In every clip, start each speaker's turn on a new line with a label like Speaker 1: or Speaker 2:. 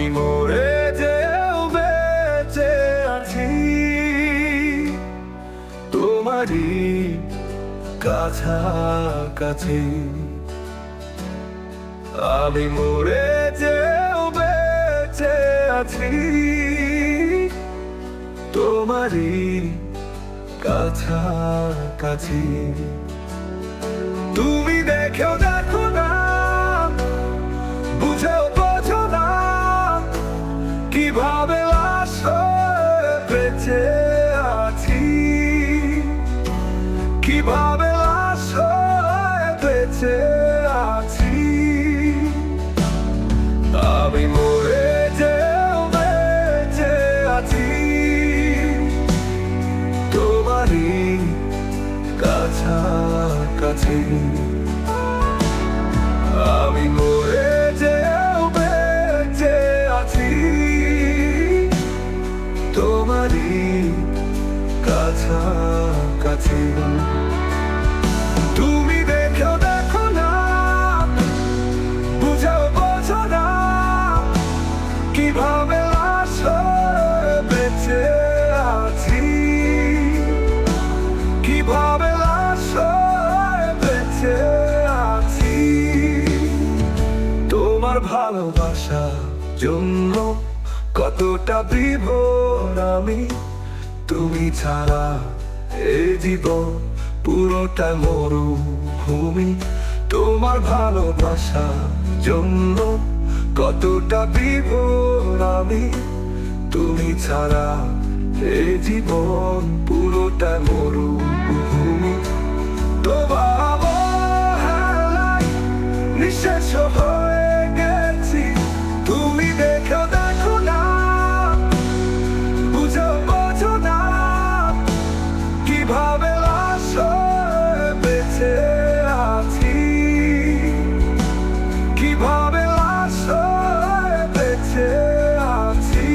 Speaker 1: আমি মরে যেও বেঁচে আছি তোমারই কাছাকাছি। আমি মরে যেও বেঁচে আছি তোমারই কাছাকাছি। তুমি দেখো না, বুঝেও বোঝো না, কিভাবে আসলে বেঁচে আছি, কিভাবে আসলে বেঁচে আছি। আমি মরে যেও বেঁচে আছি তোমারই কাছাকাছি। আমি মরে যেও বেঁচে আছি তোমারই কাছাকাছি। তুমি দেখো না, বুঝেও বোঝো না, কিভাবে আসলে বেঁচে আছি, কিভাবে আসলে বেঁচে আছি। তোমার ভালোবাসার জন্য কতটা বিভোর আমি, তুমি ছাড়া এই জীবন পুরোটা মরুভূমি। তোমার ভালোবাসার জন্য কতটা বিভোর আমি, তুমি ছাড়া এই জীবন পুরোটা মরুভূমি। তোমার অবহেলায় নিঃশেষ হয়ে গেছি, তুমি দেখো না, বুঝেও বোঝো না, কিভাবে আসলে বেঁচে আছি, কিভাবে আসলে বেঁচে আছি।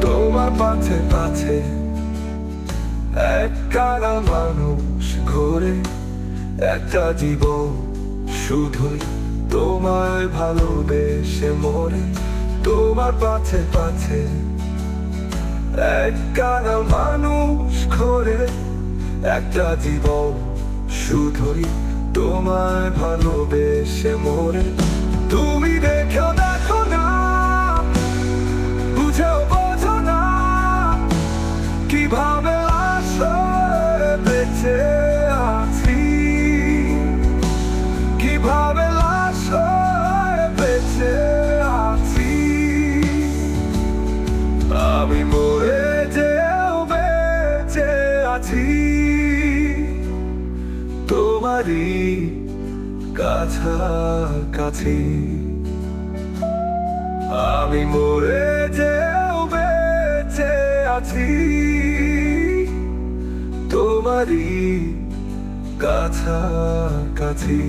Speaker 1: তোমার পাছে এক কালা মানুষ ঘোরে, একটা জীবন শুধুই তোমায় ভালোবেসে মরে। তোমার পাছে এক কালা মানুষ ঘোরে, একটা জীবন শুধুই তোমায় ভালোবেসে মরে। তুমি দেখো না, বুঝেও বোঝো না, কিভাবে আসলে বেঁচে আছি, কিভাবে আসলে বেঁচে আছি। আমি মরে যেও বেঁচে আছি তোমারই কাছাকাছি। আমি মরে যেও বেঁচে আছি তোমারই কাছাকাছি।